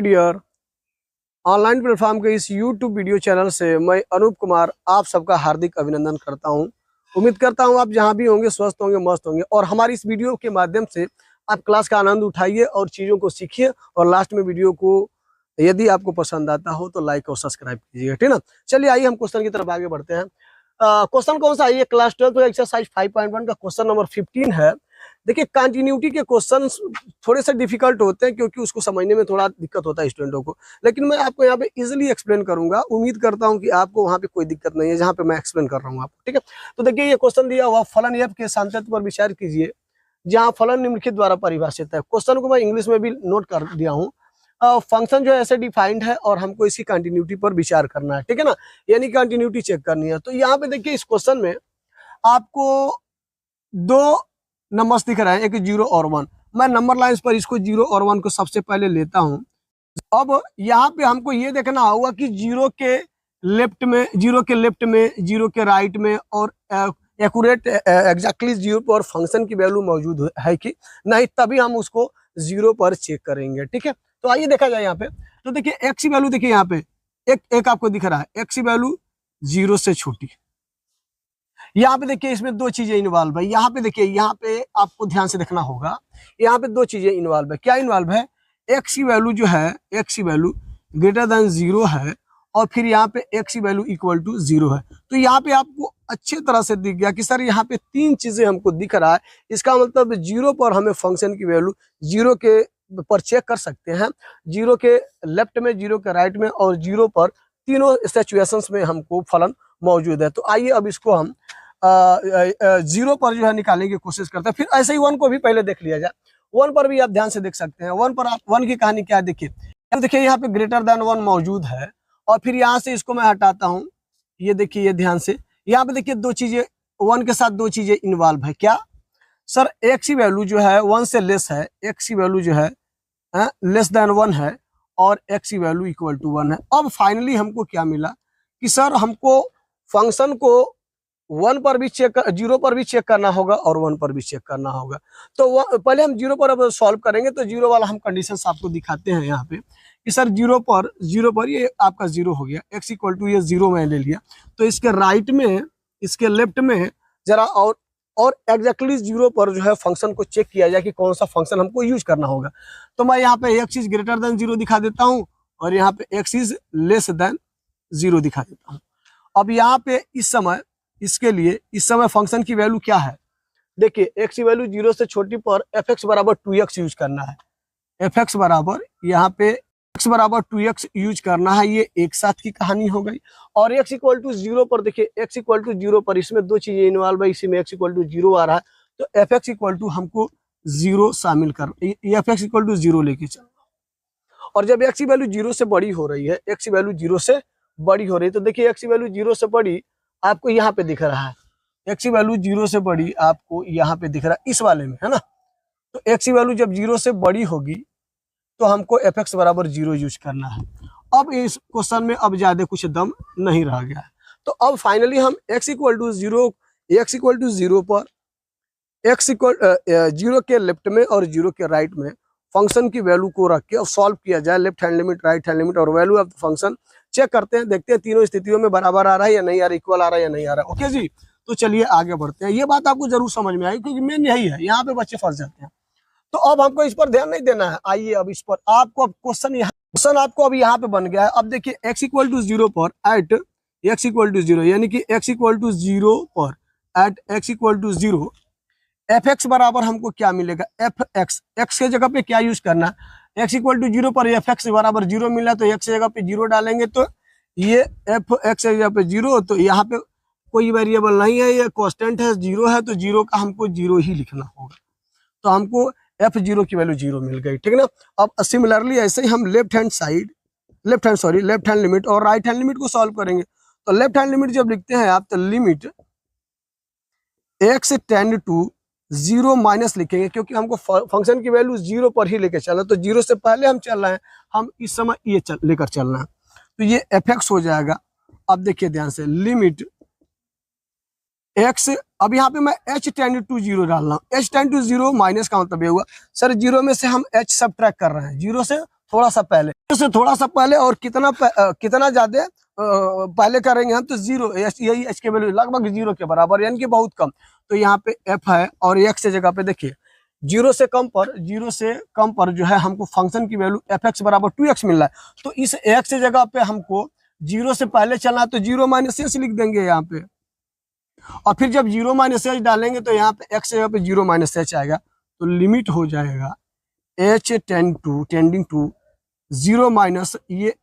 Dear online platform के इस YouTube video channel से मैं अनूप कुमार आप सबका हार्दिक अभिनंदन करता हूं। उम्मीद करता हूं आप जहां भी होंगे स्वस्थ होंगे, मस्त होंगे और हमारी इस वीडियो के माध्यम से आप क्लास का आनंद उठाइए और चीज़ों को सीखिए। और लास्ट में वीडियो को यदि आपको पसंद आता हो तो लाइक और सब्सक्राइब कीजिएगा, ठीक ना। चलिए आइए हम क्वेश्चन की तरफ आगे बढ़ते हैं। क्वेश्चन कौन सा है? ये क्लास 12 एक्सरसाइज 5.1 का क्वेश्चन नंबर 15 है। देखिए, कंटिन्यूटी के क्वेश्चन थोड़े से डिफिकल्ट होते हैं क्योंकि उसको समझने में थोड़ा दिक्कत होता है स्टूडेंटों को, लेकिन मैं आपको यहाँ पे इजीली एक्सप्लेन करूंगा। उम्मीद करता हूँ कि आपको वहाँ पे कोई दिक्कत नहीं है जहाँ पे मैं एक्सप्लेन कर रहा हूँ आपको, ठीक है। तो देखिए, ये क्वेश्चन दिया हुआ फलन एफ के सांतत्य पर विचार कीजिए जहाँ फलन निम्नलिखित द्वारा परिभाषित है। क्वेश्चन को मैं इंग्लिश में भी नोट कर दिया हूँ। फंक्शन जो है ऐसे डिफाइंड है और हमको इसकी कंटिन्यूटी पर विचार करना है, ठीक है ना, यानी कंटिन्यूटी चेक करनी है। तो यहाँ पे देखिए, इस क्वेश्चन में आपको दो नंबर्स दिख रहा है, एक 0 और 1। मैं नंबर लाइन्स पर इसको 0 और 1 को सबसे पहले लेता हूं। अब यहाँ पे हमको ये देखना होगा कि 0 के लेफ्ट में, 0 के लेफ्ट में, 0 के राइट में और एक्यूरेट एग्जैक्टली 0 पर फंक्शन की वैल्यू मौजूद है कि नहीं, तभी हम उसको 0 पर चेक करेंगे, ठीक है। तो आइए देखा जाए यहाँ पे। तो देखिए, एक्स की वैल्यू देखिए यहाँ पे एक आपको दिख रहा है, एक्स की वैल्यू 0 से छोटी। यहाँ पे देखिए, इसमें दो चीजें इन्वॉल्व है। यहाँ पे देखिए, यहाँ पे आपको ध्यान से देखना होगा, यहाँ पे दो चीजें इन्वॉल्व है। क्या इन्वॉल्व है? एक्स की वैल्यू जो है, एक्स की वैल्यू ग्रेटर देन 0 है और फिर यहाँ पे एक्स की वैल्यू इक्वल टू 0 है। तो यहाँ पे आपको अच्छे तरह से दिख गया कि सर यहाँ पे तीन चीजें हमको दिख रहा है। इसका मतलब 0 पर हमें फंक्शन की वैल्यू 0 के पर चेक कर सकते हैं, 0 के लेफ्ट में, 0 के राइट में और 0 पर, तीनों सिचुएशंस में हमको फलन मौजूद है। तो आइए अब इसको हम 0 पर जो है निकालने की कोशिश करते हैं। फिर ऐसे ही 1 को भी पहले देख लिया जाए। 1 पर भी आप ध्यान से देख सकते हैं। 1 पर आप 1 की कहानी क्या है, देखिए यहाँ पे ग्रेटर देन 1 मौजूद है और फिर यहाँ से इसको मैं हटाता हूँ। ये देखिए, ये ध्यान से यहाँ पे देखिए, दो चीजें 1 के साथ दो चीजें इन्वॉल्व है। क्या सर? एक्स की वैल्यू जो है 1 से लेस है, एक्स की वैल्यू जो है लेस देन 1 है और एक्स की वैल्यू इक्वल टू 1 है। अब फाइनली हमको क्या मिला कि सर हमको फंक्शन को 1 पर भी चेक, 0 पर भी चेक करना होगा और 1 पर भी चेक करना होगा। तो पहले हम 0 पर अब सॉल्व करेंगे। तो 0 वाला हम कंडीशंस आपको दिखाते हैं यहाँ पे कि सर 0 पर ये आपका 0 हो गया, x इक्वल टू ये 0 मैं ले लिया। तो इसके राइट में, इसके लेफ्ट में जरा और एग्जैक्टली 0 पर जो है फंक्शन को चेक किया जाए कि कौन सा फंक्शन हमको यूज करना होगा। तो मैं यहाँ पे x इज ग्रेटर देन 0 दिखा देता हूँ और यहाँ पे x इज लेस देन 0 दिखा देता हूँ। अब यहाँ पे इस समय, इसके लिए इस समय फंक्शन की वैल्यू क्या है? देखिए, x की वैल्यू 0 से छोटी पर fx बराबर 2x यूज करना है। fx बराबर यहाँ पे x बराबर 2x यूज करना है। ये एक साथ की कहानी हो गई। और x इक्वल टू 0 पर देखिए, x इक्वल टू 0 पर इसमें दो चीजें इन्वॉल्व है। इसी में x इक्वल टू 0 आ रहा है तो fx इक्वल टू हमको 0 शामिल कर, fx इक्वल टू 0 लेके चलना। और जब x की वैल्यू 0 से बड़ी हो रही है, x की वैल्यू 0 से बड़ी हो रही है, तो देखिए x की वैल्यू 0 से बड़ी आपको यहाँ पे दिख रहा है, x की वैल्यू 0 से बड़ी आपको यहाँ पे दिख रहा है, इस वाले में है ना। तो x की वैल्यू जब 0 से बड़ी होगी तो हमको fx बराबर 0 यूज करना है। अब इस क्वेश्चन में अब ज्यादा कुछ दम नहीं रह गया है। तो अब फाइनली हम x equal to 0, x equal to 0 पर, x इक्वल 0 के लेफ्ट में और 0 के राइट में फंक्शन की वैल्यू को रख के और सॉल्व किया जाए, left hand limit, right hand limit और value of the function check करते हैं, देखते हैं तीनों स्थितियों में बराबर आ रहा है या नहीं आ रहा, इक्वल आ रहा है या नहीं आ रहा है। ओके जी, तो चलिए आगे बढ़ते हैं। ये बात आपको जरूर समझ में आई क्योंकि मेन यही है, यहाँ पे बच्चे फंस जाते हैं। तो अब हमको इस पर ध्यान नहीं देना है। आइए अब इस पर आपको, अब क्वेश्चन आपको अब यहाँ पे बन गया है। अब देखिए, x इक्वल टू 0 पर एट x इक्वल टू 0, यानी कि x इक्वल टू 0 पर at x equal to 0 fx बराबर हमको क्या मिलेगा? fx, x के जगह पे क्या यूज करना? x इक्वल टू 0 पर fx बराबर 0 मिला तो x जगह पे 0 डालेंगे तो ये fx जगह पे 0, तो यहाँ पे कोई वेरिएबल नहीं है, ये कांस्टेंट है, 0 है, तो 0 का हमको 0 ही लिखना होगा। तो हमको f0 की वैल्यू 0 मिल गई, ठीक है ना। अब सिमिलरली ऐसे ही हम लेफ्ट हैंड लिमिट और राइट हैंड लिमिट को सॉल्व करेंगे। तो लेफ्ट हैंड लिमिट जब लिखते हैं आप तो limit x tend to 0 minus लिखेंगे क्योंकि हमको फंक्शन की वैल्यू 0 पर ही लेके चलना, तो 0 से पहले हम चल रहे हैं, हम इस समय ये लेकर चलना है। तो ये fx हो जाएगा। अब देखिए ध्यान से, लिमिट x, अब यहाँ पे मैं h टेंड टू 0 डाल रहा हूँ। h टेंड टू 0 माइनस का मतलब ये हुआ सर 0 में से हम h सब्ट्रैक्ट कर रहे हैं, 0 से थोड़ा सा पहले, उससे थोड़ा सा पहले और कितना ज्यादा पहले करेंगे हम तो जीरो, यही एच की वैल्यू लगभग जीरो के बराबर, यानी कि बहुत कम। तो यहाँ पे एफ है और एक्स की जगह पे देखिए जीरो से कम पर जो है हमको फंक्शन की वैल्यू एफ एक्स बराबर 2x मिल रहा है। तो इस एक्स की जगह पे हमको जीरो से पहले चलना है तो जीरो माइनस एच लिख देंगे यहाँ पे, और फिर जब जीरो माइनस एच डालेंगे तो यहाँ पे एक्स जगह पे जीरो माइनस एच आएगा, तो लिमिट हो जाएगा h tending to zero minus ये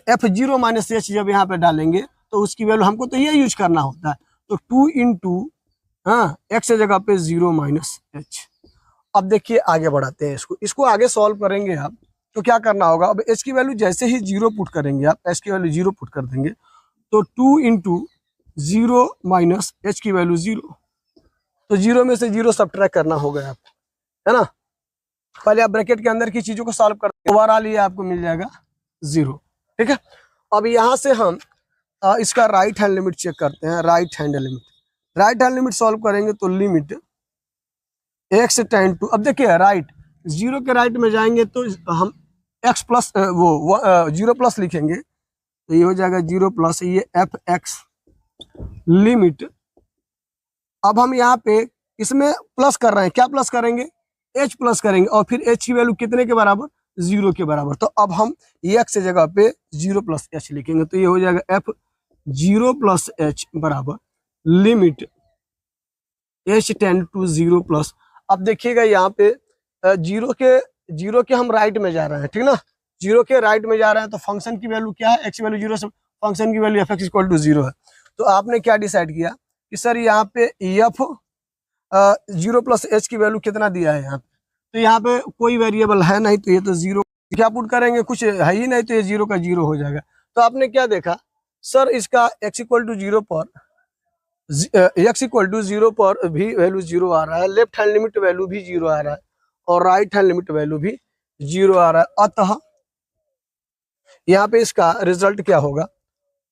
एफ जीरो माइनस एच जब यहाँ पे डालेंगे तो उसकी वैल्यू हमको तो ये यूज करना होता है, तो 2 इंटू एक्स जगह पे जीरो माइनस एच। अब देखिए आगे बढ़ाते हैं इसको आगे सॉल्व करेंगे आप, तो क्या करना होगा, अब एच की वैल्यू जैसे ही जीरो पुट करेंगे आप, एच की वैल्यू जीरो पुट कर देंगे तो 2 इंटू जीरो माइनस एच की वैल्यू जीरो, तो जीरो में से जीरो सब्ट्रैक्ट करना होगा आपको, है ना। पहले आप ब्रैकेट के अंदर की चीजों को सॉल्व करते हैं, ओवरऑल ये आपको मिल जाएगा जीरो, ठीक है। अब यहाँ से हम इसका राइट हैंड लिमिट चेक करते हैं। राइट हैंड लिमिट सॉल्व करेंगे तो लिमिट एक्स टेंड टू, अब देखिए राइट जीरो के राइट में जाएंगे तो हम एक्स प्लस जीरो प्लस लिखेंगे, तो ये हो जाएगा जीरो प्लस ये एफ एक्स लिमिट। अब हम यहाँ पे इसमें प्लस कर रहे हैं, क्या प्लस करेंगे, एच प्लस करेंगे, और फिर एच की वैल्यू कितने के बराबर, जीरो के बराबर। तो अब हम एक्स जगह पे जीरो प्लस एच लिखेंगे, तो ये हो जाएगा एफ जीरो प्लस एच बराबर limit h tend to zero plus. अब देखिएगा यहाँ पे जीरो के हम राइट में जा रहे हैं, ठीक ना, जीरो के राइट में जा रहे हैं तो फंक्शन की वैल्यू क्या है, एक्स वैल्यू जीरो से फंक्शन की value f x equal to zero है। तो आपने क्या डिसाइड किया कि सर यहाँ पे एफ जीरो प्लस एच की वैल्यू कितना दिया है यहाँ पे, तो यहाँ पे कोई वेरिएबल है नहीं, तो ये तो जीरो क्या पुट करेंगे, कुछ है ही नहीं, तो ये जीरो का जीरो हो जाएगा। तो आपने क्या देखा सर, इसका एक्स इक्वल टू जीरो पर भी वैल्यू जीरो आ रहा है, लेफ्ट हैंड लिमिट वैल्यू भी जीरो आ रहा है, और राइट हैंड लिमिट वैल्यू भी जीरो आ रहा है। अतः यहाँ पे इसका रिजल्ट क्या होगा,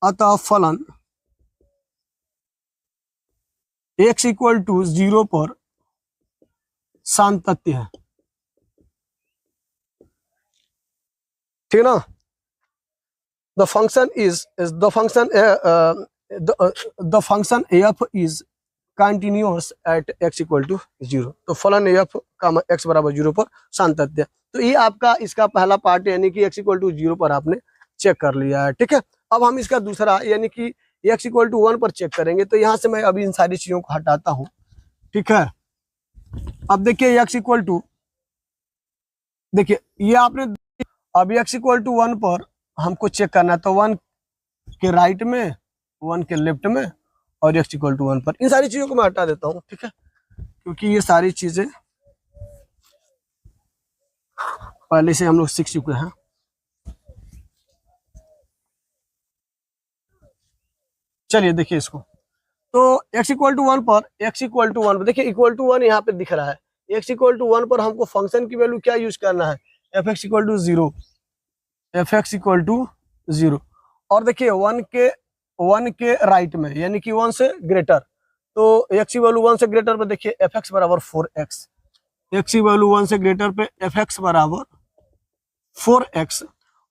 अतः फलन x इक्वल टू जीरो पर सातत्य है, ठीक ना। The function f is continuous at x equal to zero. तो फलन एफ का x बराबर जीरो पर सातत्य। तो ये आपका इसका पहला पार्ट यानी कि x इक्वल टू जीरो पर आपने चेक कर लिया है, ठीक है। अब हम इसका दूसरा यानी कि x इक्वल टू 1 पर चेक करेंगे। तो यहाँ से मैं अभी इन सारी चीजों को हटाता हूँ, ठीक है। अब देखिए x इक्वल टू, देखिए ये आपने अब x इक्वल टू 1 पर हमको चेक करना है, तो 1 के राइट में 1 के लेफ्ट में और x इक्वल टू 1 पर। इन सारी चीजों को मैं हटा देता हूँ, ठीक है, क्योंकि ये सारी चीजें पहले से हम लोग सीख चुके हैं। चलिए देखिए इसको, तो x इक्वल टू 1 पर देखिए इक्वल टू 1 यहाँ पे दिख रहा है। x इक्वल टू 1 पर हमको फंक्शन की वैल्यू क्या यूज करना है, f x equal to zero, f x equal to zero. और देखिए 1 के राइट में यानी कि 1 से ग्रेटर, तो x की वैल्यू 1 से ग्रेटर पे देखिए एफ एक्स बराबर 4x, x की वैल्यू 1 से ग्रेटर पे एफ एक्स बराबर 4x।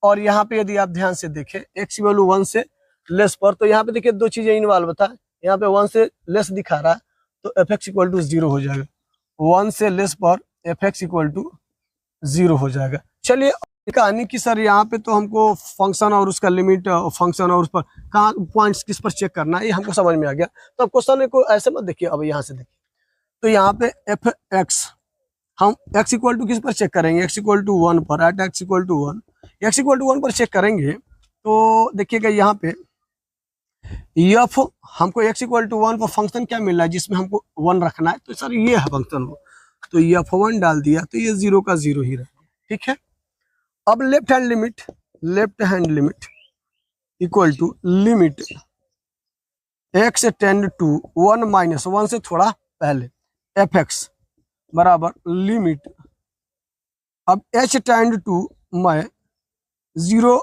और यहाँ पे यदि आप ध्यान से देखें x की वैल्यू 1 से लेस पर, तो यहाँ पे देखिए दो चीजें इन्वॉल्व होता है, यहाँ पे 1 से लेस दिखा रहा है तो f x equal to zero हो जाएगा, 1 से लेस पर f x equal to zero हो जाएगा। चलिए कहानी की सर यहाँ पे तो हमको फंक्शन और उसका लिमिट, फंक्शन और उस पर कहाँ पॉइंट्स किस पर चेक करना है ये हमको समझ में आ गया। तो अब क्वेश्चन को ऐसे मत देखिए, अब यहाँ से देखिए, तो यहाँ पे एफ एक्स हम x इक्वल टू किस पर चेक करेंगे, x इक्वल टू 1 पर, at x equal to 1, x equal to 1 पर चेक करेंगे। तो देखिएगा यहाँ पे एफ हमको x इक्वल टू 1 पर फंक्शन क्या मिल रहा है जिसमें हमको 1 रखना है, तो सर ये है फंक्शन वो, तो एफ 1 डाल दिया तो ये जीरो का जीरो ही रहेगा, ठीक है। अब left hand limit equal to limit x tend to 1 minus 1 से थोड़ा पहले एफ एक्स बराबर लिमिट, अब h टेंड टू मैं 0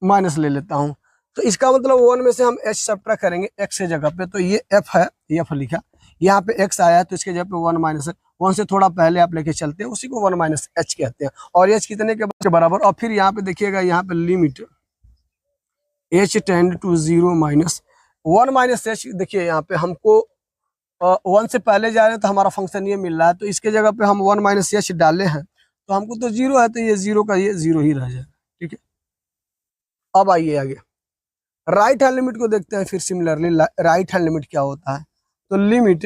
माइनस ले लेता हूं, तो इसका मतलब 1 में से हम h सब्ट्रैक्ट करेंगे x के जगह पे, तो ये f है, f लिखा, यहाँ पे x आया तो इसके जगह पे 1 माइनस है, 1 से थोड़ा पहले आप लेके चलते हैं, उसी को 1 माइनस एच कहते हैं। और एच कितने के बराबर, और फिर यहाँ पे देखिएगा, यहाँ पे limit h tend to 0 minus 1 minus h. देखिए यहाँ पे हमको 1 से पहले जा रहे हैं तो हमारा फंक्शन ये मिल रहा है, तो इसके जगह पे हम 1 माइनस एच डाले हैं, तो हमको तो 0 है, तो ये 0 का ये 0 ही रह जाएगा। ठीक है, अब आइए आगे राइट हैंड लिमिट को देखते हैं। फिर सिमिलरली राइट हैंड लिमिट क्या होता है, तो limit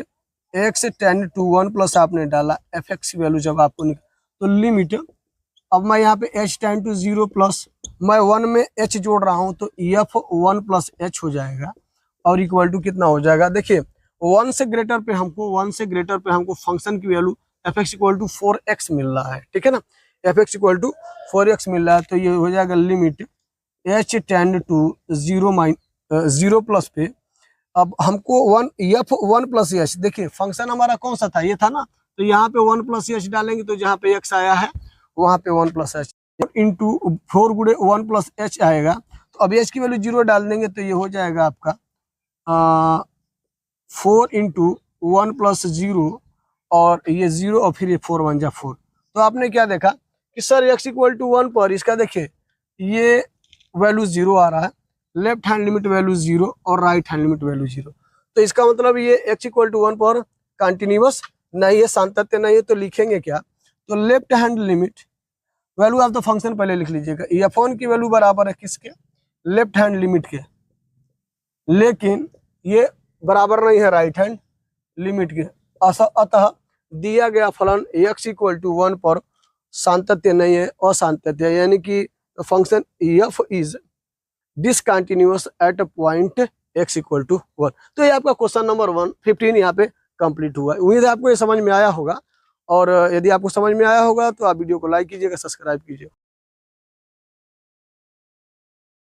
x tend to 1 plus आपने डाला एफ एक्स की वैल्यू जब आपको तो लिमिट, अब मैं यहाँ पे h टेंड टू 0 प्लस मैं 1 में h जोड़ रहा हूँ, तो f 1 प्लस h हो जाएगा, और इक्वल टू कितना हो जाएगा। देखिए 1 से ग्रेटर पे हमको फंक्शन की value f x equal to 4x मिल रहा है। ठीक है ना, f x equal to 4x मिल रहा है, तो ये हो जाएगा limit h tend to 0 plus पे, अब हमको 1 प्लस एच, देखिए फंक्शन हमारा कौन सा था, ये था ना, तो यहाँ पे 1 प्लस एच डालेंगे, तो जहाँ पे x आया है वहाँ पे 1 प्लस एच इंटू 4 गुणे 1 प्लस एच आएगा, तो अब एच की वैल्यू 0 डाल देंगे, तो ये हो जाएगा आपका 4 इंटू 1 प्लस 0, और ये 0 और फिर ये 4 1 जा 4। तो आपने क्या देखा कि सर x इक्वल टू 1 पर इसका देखिए ये वैल्यू 0 आ रहा है, लेफ्ट हैंड लिमिट वैल्यू 0 और राइट हैंड लिमिट वैल्यू 0, तो इसका मतलब ये x इक्वल टू 1 पर कंटिन्यूअस नहीं है, सातत्य नहीं है, तो लिखेंगे क्या, तो लेफ्ट हैंड लिमिट वैल्यू आप तो फंक्शन पहले लिख लीजिएगा, f1 की वैल्यू बराबर है किसके, लेफ्ट हैंड लिमिट के, लेकिन ये बराबर नहीं है राइट हैंड लिमिट के। अतः दिया गया फलन x इक्वल टू 1 पर सातत्य नहीं है, असांतत्य, यानी कि function f is discontinuous at a point x equal to 1। तो ये आपका क्वेश्चन नंबर 15 यहाँ पे कंप्लीट हुआ है। उम्मीद है आपको ये समझ में आया होगा, और यदि आपको समझ में आया होगा तो आप वीडियो को लाइक कीजिएगा, सब्सक्राइब कीजिएगा।